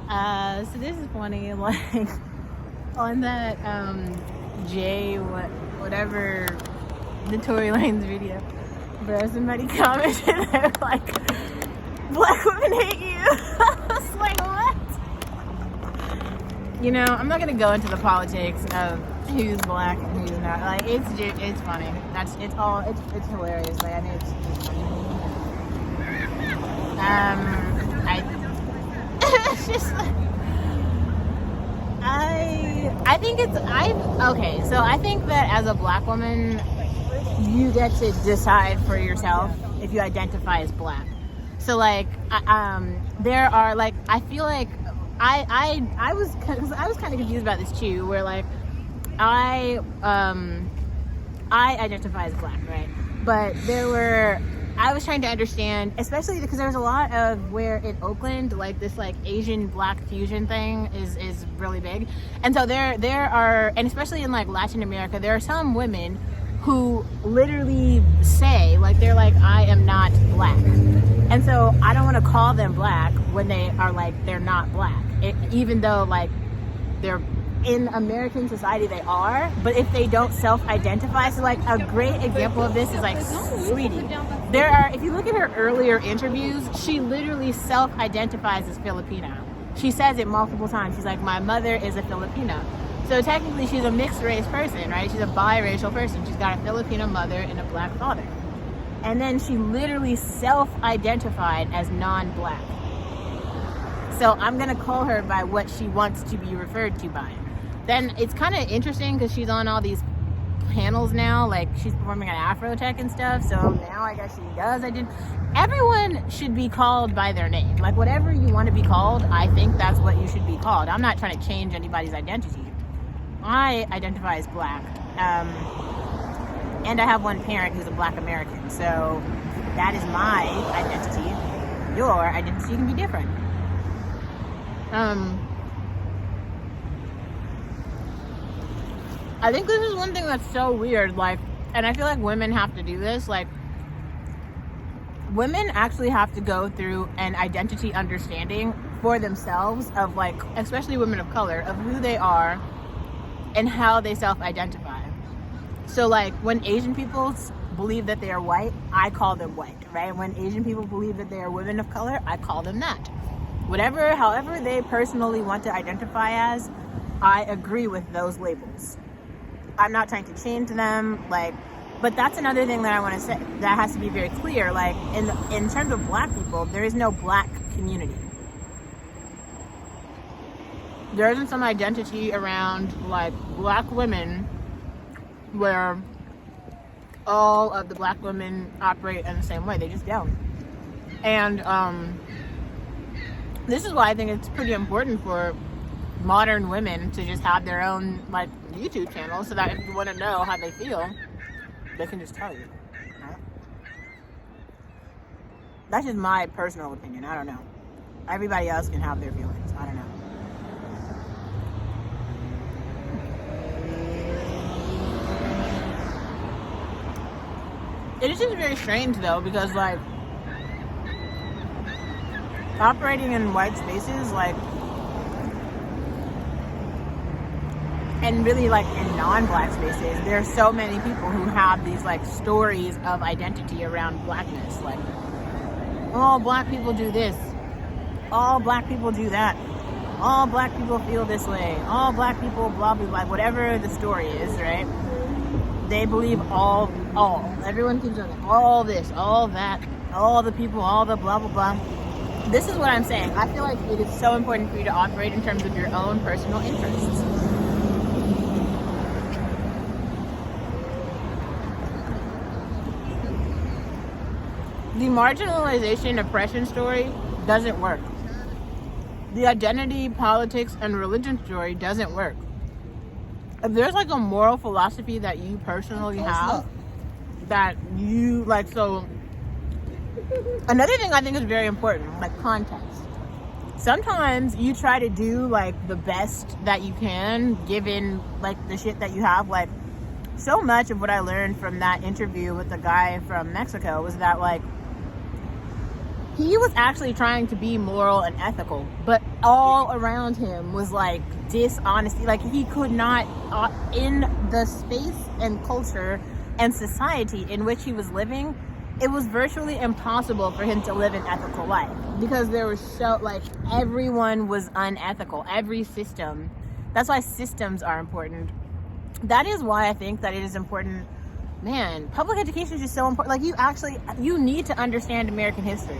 So this is funny, like on that whatever the Tory Lanez video, bro. Somebody commented they're like, "Black women hate you." I was like, what? You know, I'm not gonna go into the politics of who's black and who's not. Like, it's funny. It's hilarious. Like, I mean, it's funny. It's just like, I think okay, so I think that as a black woman, you get to decide for yourself if you identify as black. So like, there are like, I feel like I was kind of confused about this too, where like I identify as black, right? But I was trying to understand, especially because there's a lot of where in Oakland, like this like Asian black fusion thing is really big. And so there are, and especially in like Latin America, there are some women who literally say, like, they're like, I am not black. And so I don't want to call them black when they are like, they're not black. Even though like they're in American society they are, but if they don't self-identify, so like a great example of this is like Sweetie. If you look at her earlier interviews, she literally self-identifies as Filipino. She says it multiple times. She's like, my mother is a Filipino. So technically she's a mixed race person, right? She's a biracial person. She's got a Filipino mother and a black father. And then she literally self-identified as non-black. So I'm gonna call her by what she wants to be referred to by. Then it's kind of interesting because she's on all these panels now, like she's performing at Afrotech and stuff. So now I guess she does. Everyone should be called by their name. Like whatever you want to be called, I think that's what you should be called. I'm not trying to change anybody's identity. I identify as black. And I have one parent who's a black American. So that is my identity. Your identity can be different. I think this is one thing that's so weird, like, and I feel like women have to do this, like, women actually have to go through an identity understanding for themselves of, like, especially women of color, of who they are and how they self-identify. So, like, when Asian people believe that they are white, I call them white, right? When Asian people believe that they are women of color, I call them that. However they personally want to identify as, I agree with those labels. I'm not trying to change them, like, but that's another thing that I want to say that has to be very clear. Like, in terms of black people, there is no black community. There isn't some identity around like black women where all of the black women operate in the same way. They just don't. And this is why I think it's pretty important for modern women to just have their own like YouTube channel, so that if you want to know how they feel, they can just tell you. Right? That's just my personal opinion. I don't know. Everybody else can have their feelings. I don't know. It is just very strange though, because like operating in white spaces, like, and really like in non-black spaces, there are so many people who have these like stories of identity around blackness, like, all black people do this, all black people do that, all black people feel this way, all black people blah blah blah, whatever the story is, right? They believe all everyone keeps on all this, all that, all the people, all the blah blah blah. This is what I'm saying. I feel like it is so important for you to operate in terms of your own personal interests. The marginalization oppression story doesn't work. The identity, politics, and religion story doesn't work. If there's like a moral philosophy that you personally have, that you like, so another thing I think is very important, like context. Sometimes you try to do like the best that you can given like the shit that you have. Like, so much of what I learned from that interview with the guy from Mexico was that like he was actually trying to be moral and ethical, but all around him was like dishonesty. Like he could not, in the space and culture and society in which he was living, it was virtually impossible for him to live an ethical life because there was like everyone was unethical. Every system. That's why systems are important. That is why I think that it is important. Man, public education is just so important. Like you need to understand American history.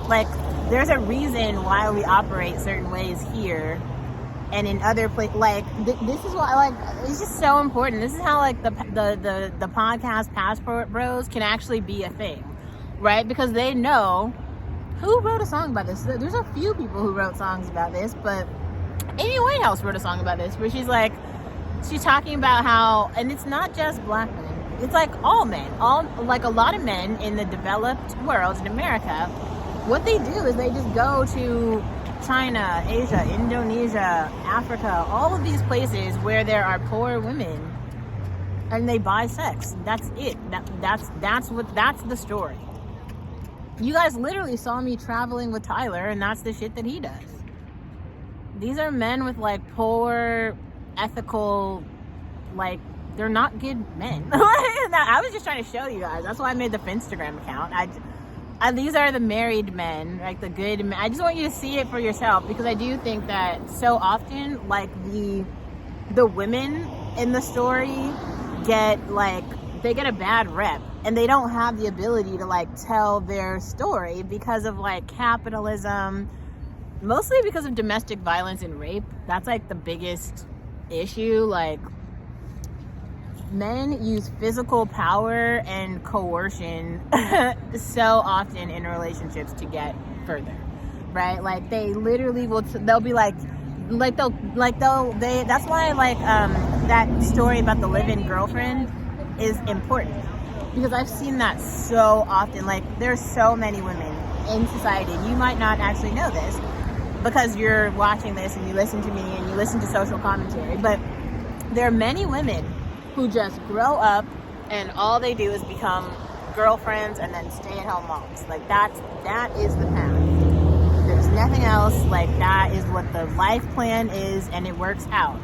Like there's a reason why we operate certain ways here and in other places. Like this is why, like, it's just so important. This is how like the podcast Passport Bros can actually be a thing, right? Because they know who wrote a song about this. There's a few people who wrote songs about this, but Amy Winehouse wrote a song about this where she's talking about how, and it's not just black men, it's like all men, like a lot of men in the developed world in America, what they do is they just go to China, Asia, Indonesia, Africa, all of these places where there are poor women, and they buy sex. That's it. That's the story. You guys literally saw me traveling with Tyler, and that's the shit that he does. These are men with like poor, ethical, like they're not good men. I was just trying to show you guys. That's why I made the Finstagram account. These are the married men, like the good men. I just want you to see it for yourself because I do think that so often, like the women in the story get a bad rep, and they don't have the ability to like tell their story because of like capitalism, mostly because of domestic violence and rape. That's like the biggest issue. Like men use physical power and coercion so often in relationships to get further, right? Like they literally they'll be that's why like that story about the live-in girlfriend is important, because I've seen that so often. Like there's so many women in society, you might not actually know this because you're watching this and you listen to me and you listen to social commentary, but there are many women who just grow up and all they do is become girlfriends and then stay-at-home moms. Like that is the path. There's nothing else. Like that is what the life plan is, and it works out.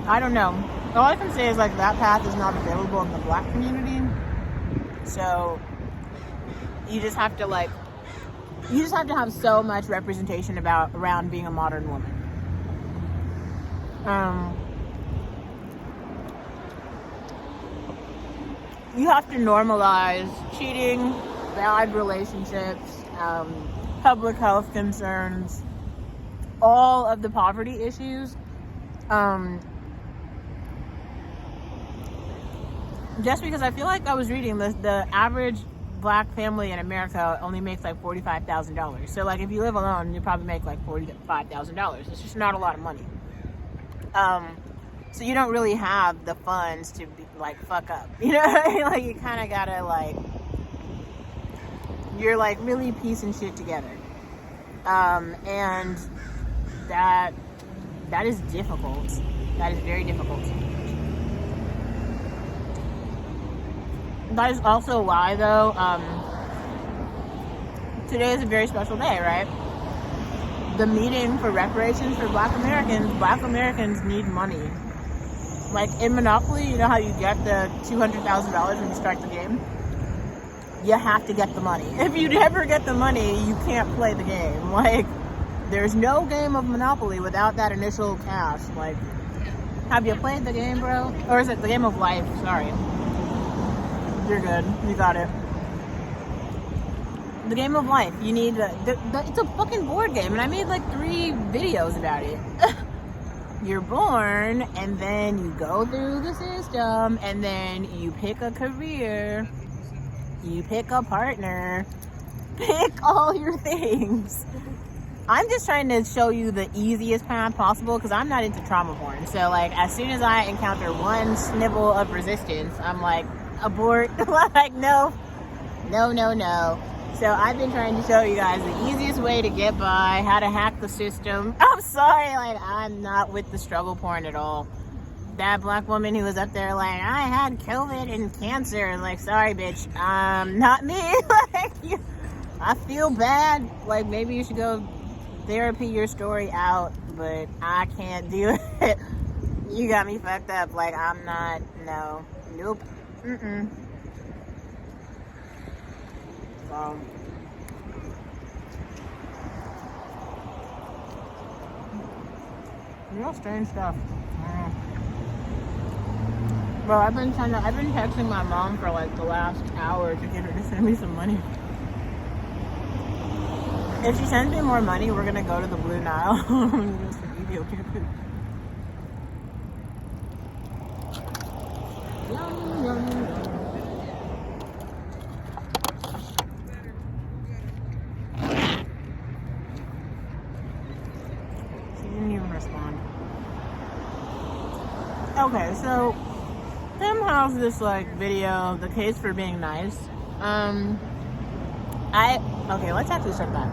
I don't know. All I can say is like that path is not available in the black community. So you just have to have so much representation around being a modern woman. You have to normalize cheating, bad relationships, public health concerns, all of the poverty issues. Just because I feel like I was reading this, the average black family in America only makes like $45,000. So like if you live alone, you probably make like $45,000. It's just not a lot of money. So you don't really have the funds to be, like fuck up. You know what I mean? Like you kind of gotta like, you're like really piecing shit together. And that is difficult. That is very difficult. That is also why, though, today is a very special day, right? The meeting for reparations for Black Americans need money. Like in Monopoly, you know how you get the $200,000 when you start the game? You have to get the money. If you never get the money, you can't play the game. Like, there's no game of Monopoly without that initial cash. Like, have you played the game, bro? Or is it the game of life? Sorry. You're good. You got it. The game of life. You need it's a fucking board game, and I made like 3 videos about it. You're born, and then you go through the system, and then you pick a career, you pick a partner, pick all your things. I'm just trying to show you the easiest path possible because I'm not into trauma porn. So like as soon as I encounter one snivel of resistance, I'm like, abort. Like no. So I've been trying to show you guys the easiest way to get by, how to hack the system. I'm sorry, like, I'm not with the struggle porn at all. That black woman who was up there like, I had COVID and cancer. Like, sorry, bitch. Not me. Like, I feel bad. Like, maybe you should go therapy your story out, but I can't do it. You got me fucked up. Like, I'm not, no. Nope. Real strange stuff. Bro, I've been texting my mom for like the last hour to get her to send me some money. If she sends me more money, we're gonna go to the Blue Nile. Just a video campaign. Yum, yum, yum. She didn't even respond. Okay, so Tim has this like video, the case for being nice. Okay, let's actually start back.